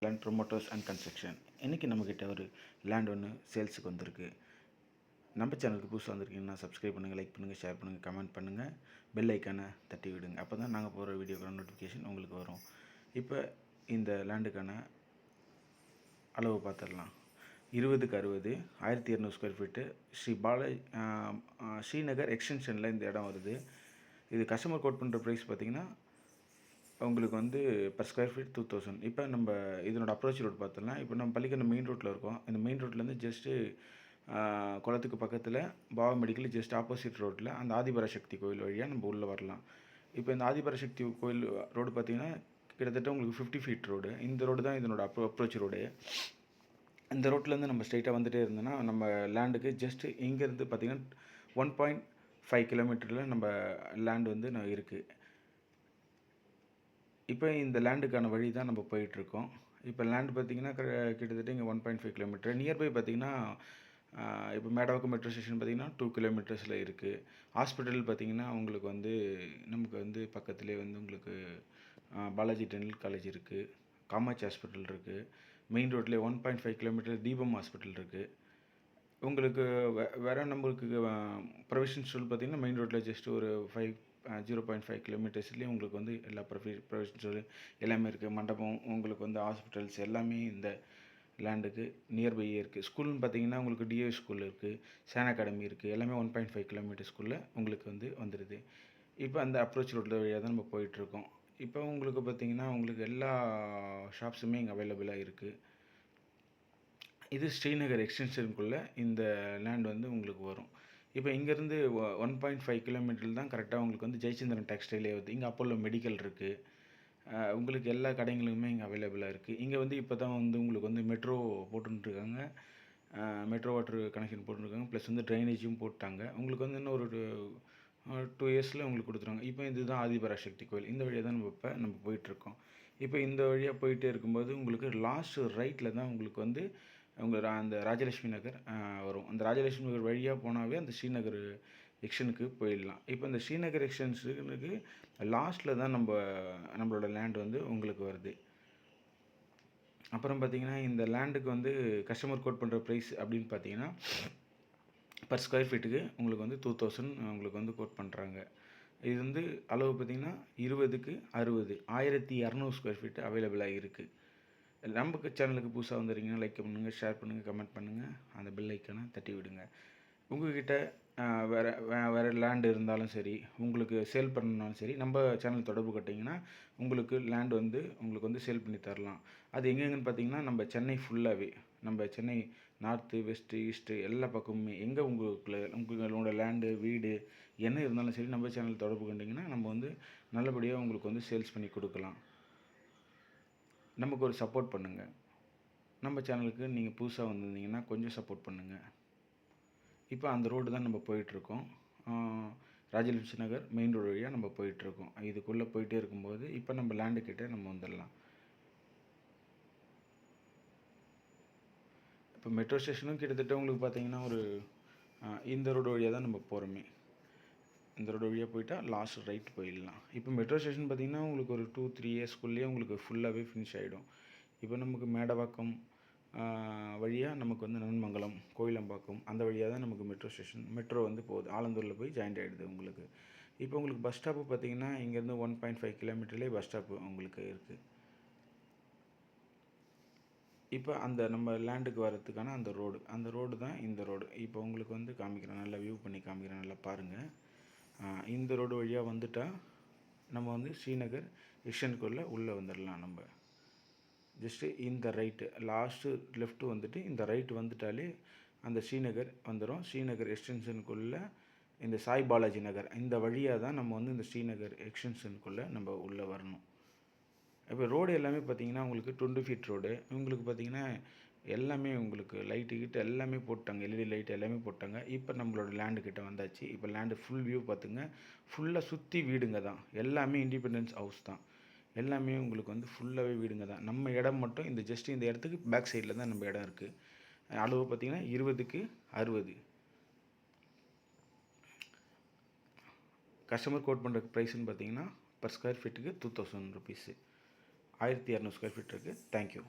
Plan promoters and construction. இன்றைக்கி நம்மக்கிட்ட ஒரு லேண்ட் ஒன்று சேல்ஸுக்கு வந்திருக்கு. நம்ம சேனலுக்கு புதுசாக வந்திருக்கீங்கன்னா சப்ஸ்கிரைப் பண்ணுங்கள், லைக் பண்ணுங்கள், ஷேர் பண்ணுங்கள், கமெண்ட் பண்ணுங்கள், பெல் ஐக்கானை தட்டி விடுங்க. அப்போ தான் நாங்கள் போகிற வீடியோக்கான நோட்டிஃபிகேஷன் உங்களுக்கு வரும். இப்போ இந்த லேண்டுக்கான அளவு பார்த்துடலாம். 20x60, 1200 ஸ்கொயர் ஃபீட்டு, ஸ்ரீநகர் எக்ஸ்டென்ஷனில் இந்த இடம் வருது. இது கஸ்டமர் கோட் பண்ணுற ப்ரைஸ் பார்த்திங்கன்னா உங்களுக்கு வந்து பர் ஸ்கொயர் ஃபீட் 2000. இப்போ நம்ம இதனோட அப்ரோச் ரோடு பார்த்துடலாம். இப்போ நம்ம பள்ளிக்கரணை மெயின் ரோட்டில் இருக்கோம். இந்த மெயின் ரோட்லேருந்து ஜஸ்ட்டு குளத்துக்கு பக்கத்தில் பாபா மெடிக்கல் ஜஸ்ட் ஆப்போசிட் ரோட்டில் அந்த ஆதிபராசக்தி கோயில் வழியாக நம்ம உள்ளே வரலாம். இப்போ இந்த ஆதிபராசக்தி கோயில் ரோடு பார்த்திங்கன்னா கிட்டத்தட்ட உங்களுக்கு 50 ஃபீட் ரோடு. இந்த ரோடு தான் இதனோட அப்ரோச் ரோடு. இந்த ரோட்லேருந்து நம்ம ஸ்ட்ரைட்டாக வந்துகிட்டே இருந்தோன்னா நம்ம லேண்டுக்கு ஜஸ்ட்டு இங்கேருந்து பார்த்திங்கன்னா 1.5 கிலோமீட்டரில் நம்ம லேண்ட் வந்து இருக்குது. இப்போ இந்த லேண்டுக்கான வழி தான் நம்ம போயிட்டுருக்கோம். இப்போ லேண்டு பார்த்திங்கன்னா கிட்டத்தட்ட இங்கே 1.5 கிலோமீட்டர். நியர்பை பார்த்திங்கன்னா இப்போ மேடவாக்கம் மெட்ரோ ஸ்டேஷன் பார்த்திங்கன்னா 2 கிலோமீட்டர்ஸில் இருக்குது. ஹாஸ்பிட்டல் பார்த்திங்கன்னா உங்களுக்கு வந்து நமக்கு வந்து பக்கத்துலேயே வந்து உங்களுக்கு பாலாஜி டென்டல் காலேஜ் இருக்குது, காமாட்சி ஹாஸ்பிட்டல் இருக்குது. மெயின் ரோட்லேயே 1.5 கிலோமீட்டர் தீபம் ஹாஸ்பிட்டல் இருக்குது. உங்களுக்கு வேறு நம்மளுக்கு ப்ரொவிஷன் ஸ்கூல் பார்த்திங்கன்னா மெயின் ரோட்டில் ஜஸ்ட் ஒரு 0.5 கிலோமீட்டர்ஸ்லேயே உங்களுக்கு வந்து எல்லா ப்ரொவிஷன் ஸ்கூல் எல்லாமே இருக்குது. மண்டபம் உங்களுக்கு வந்து ஹாஸ்பிட்டல்ஸ் எல்லாமே இந்த லேண்டுக்கு நியர்பையே இருக்குது. ஸ்கூல்னு பார்த்திங்கன்னா உங்களுக்கு டிஏ ஸ்கூல் இருக்குது, சேன் அகாடமி இருக்குது. எல்லாமே 1.5 கிலோமீட்டர்ஸ்குள்ளே உங்களுக்கு வந்து வந்துடுது. இப்போ அந்த அப்ரோச் ரோட்டில் வழியாக தான் நம்ம போயிட்டுருக்கோம். இப்போ உங்களுக்கு பார்த்திங்கன்னா உங்களுக்கு எல்லா ஷாப்ஸுமே இங்கே அவைலபிளாக இருக்குது. இது ஸ்ரீநகர் எக்ஸ்டென்ஷனுக்குள்ளே இந்த லேண்ட் வந்து உங்களுக்கு வரும். இப்போ இங்கேருந்து 1.5 கிலோமீட்டர் தான் கரெக்டாக உங்களுக்கு வந்து ஜெயச்சந்திரன் டெக்ஸ்டைலே வருது. இங்கே அப்போலோ மெடிக்கல் இருக்குது. உங்களுக்கு எல்லா கடைகளுமே இங்கே அவைலபிளாக இருக்குது. இங்கே வந்து இப்போ தான் வந்து உங்களுக்கு வந்து மெட்ரோ போட்டுருக்காங்க, மெட்ரோ வாட்டர் கனெக்ஷன் போட்டுருக்காங்க, ப்ளஸ் வந்து ட்ரைனேஜும் போட்டாங்க. உங்களுக்கு வந்து இன்னும் ஒரு 2 இயர்ஸில் உங்களுக்கு கொடுத்துருவாங்க. இப்போ இதுதான் ஆதிபராசக்தி கோயில். இந்த வழியாக தான் நம்ம போயிட்டுருக்கோம். இப்போ இந்த வழியாக போயிட்டே இருக்கும்போது உங்களுக்கு லாஸ்ட் ரைட்டில் தான் உங்களுக்கு வந்து அந்த ராஜலட்சுமி நகர் வரும். அந்த ராஜலட்சுமி நகர் வழியாக போனாவே அந்த ஸ்ரீநகர் எக்ஸ்டென்ஷனுக்கு போயிடலாம். இப்போ இந்த ஸ்ரீநகர் எக்ஸ்டென்ஷனுக்கு லாஸ்ட்டில் தான் நம்மளோட லேண்ட் வந்து உங்களுக்கு வருது. அப்புறம் பார்த்திங்கன்னா இந்த லேண்டுக்கு வந்து கஸ்டமர் கோட் பண்ணுற ப்ரைஸ் அப்படின்னு பார்த்தீங்கன்னா பர் ஸ்கொயர் ஃபீட்டுக்கு உங்களுக்கு வந்து 2000 உங்களுக்கு வந்து கோட் பண்ணுறாங்க. இது வந்து அளவு பார்த்திங்கன்னா 20x60, 1200 ஸ்கொயர் ஃபீட்டு அவைலபிளாக இருக்குது. நம்ம சேனலுக்கு புதுசாக வந்துடுறீங்கன்னா லைக் பண்ணுங்கள், ஷேர் பண்ணுங்கள், கமெண்ட் பண்ணுங்கள், அந்த பெல் ஐக்கானை தட்டி விடுங்க. உங்கள்கிட்ட வேறு லேண்டு இருந்தாலும் சரி, உங்களுக்கு சேல் பண்ணணும்னாலும் சரி, நம்ம சேனல் தொடர்பு கொட்டிங்கன்னா உங்களுக்கு லேண்டு வந்து உங்களுக்கு வந்து சேல் பண்ணி தரலாம். அது எங்கெங்கன்னு பார்த்தீங்கன்னா நம்ம சென்னை ஃபுல்லாகவே, நம்ம சென்னை நார்த்து, வெஸ்ட்டு, ஈஸ்ட்டு எல்லா பக்கமுமே எங்கே உங்களோட லேண்டு, வீடு என்ன இருந்தாலும் சரி நம்ம சேனல் தொடர்பு கொண்டிங்கன்னா நம்ம வந்து நல்லபடியாக உங்களுக்கு வந்து சேல்ஸ் பண்ணி கொடுக்கலாம். நமக்கு ஒரு சப்போர்ட் பண்ணுங்கள். நம்ம சேனலுக்கு நீங்கள் புதுசாக வந்திருந்தீங்கன்னா கொஞ்சம் சப்போர்ட் பண்ணுங்கள். இப்போ அந்த ரோடு தான் நம்ம போயிட்டுருக்கோம். ராஜலட்சுமி நகர் மெயின் ரோடு வழியாக நம்ம போயிட்டுருக்கோம். இதுக்குள்ளே போயிட்டே இருக்கும்போது இப்போ நம்ம லேண்டுக்கிட்ட நம்ம வந்துடலாம். இப்போ மெட்ரோ ஸ்டேஷனும் கிட்டத்தட்ட உங்களுக்கு பார்த்திங்கன்னா ஒரு இந்த ரோடு வழியாக தான் நம்ம போகிறோமே. இந்த ரோடு வழியாக போயிட்டால் லாஸ்ட் ரைட் போயிடலாம். இப்போ மெட்ரோ ஸ்டேஷன் பார்த்திங்கன்னா உங்களுக்கு ஒரு 2-3 இயர்ஸ்க்குள்ளேயே உங்களுக்கு ஃபுல்லாகவே ஃபினிஷ் ஆகிடும். இப்போ நமக்கு மேடவாக்கம் வழியாக நமக்கு வந்து நன்மங்கலம், கோயிலம்பாக்கம் அந்த வழியாக தான் நமக்கு மெட்ரோ வந்து போகுது. ஆலந்தூரில் போய் ஜாயிண்ட் ஆகிடுது உங்களுக்கு. இப்போ உங்களுக்கு பஸ் ஸ்டாப்பு பார்த்திங்கன்னா இங்கேருந்து 1.5 கிலோமீட்டர்லேயே பஸ் ஸ்டாப்பு உங்களுக்கு இருக்குது. இப்போ அந்த நம்ம லேண்டுக்கு வர்றதுக்கான அந்த ரோடு தான் இந்த ரோடு. இப்போ உங்களுக்கு வந்து காமிக்கிறேன், நல்லா வியூ பண்ணி காமிக்கிறேன், நல்லா பாருங்கள். இந்த ரோடு வழியாக வந்துட்டால் நம்ம வந்து ஸ்ரீநகர் எக்ஸ்டென்ஷனுக்குள்ளே உள்ளே வந்துடலாம். நம்ம ஜஸ்ட்டு இந்த ரைட்டு லாஸ்ட்டு லெஃப்ட்டு வந்துட்டு இந்த ரைட்டு வந்துட்டாலே அந்த ஸ்ரீநகர் வந்துடும். ஸ்ரீநகர் எக்ஸ்டென்ஷனுக்குள்ளே இந்த சாய் பாலாஜி நகர் இந்த வழியாக தான் நம்ம வந்து இந்த ஸ்ரீநகர் எக்ஸ்டென்ஷனுக்குள்ளே நம்ம உள்ளே வரணும். இப்போ ரோடு எல்லாமே பார்த்திங்கன்னா உங்களுக்கு 20 ஃபீட் ரோடு. உங்களுக்கு பார்த்திங்கன்னா எல்லாமே உங்களுக்கு லைட்டு எல்லாமே போட்டாங்க, எல்இடி லைட் எல்லாமே போட்டாங்க. இப்போ நம்மளோட லேண்டுக்கிட்ட வந்தாச்சு. இப்போ லேண்டு ஃபுல் வியூ பார்த்துங்க. ஃபுல்லாக சுற்றி வீடுங்க தான், எல்லாமே இண்டிபெண்டன்ஸ் ஹவுஸ் தான், எல்லாமே உங்களுக்கு வந்து ஃபுல்லாகவே வீடுங்க தான். நம்ம இடம் மட்டும் இந்த ஜஸ்ட் இந்த இடத்துக்கு பேக் சைடில் தான் நம்ம இடம் இருக்குது. அளவு பார்த்திங்கன்னா 20x60. கஸ்டமர் கோட் பண்ணுற ப்ரைஸ்ன்னு பார்த்திங்கன்னா பர் ஸ்கொயர் ஃபீட்டுக்கு 2000 ருபீஸு. 1200 ஸ்கொயர் ஃபீட் இருக்குது. தேங்க்யூ.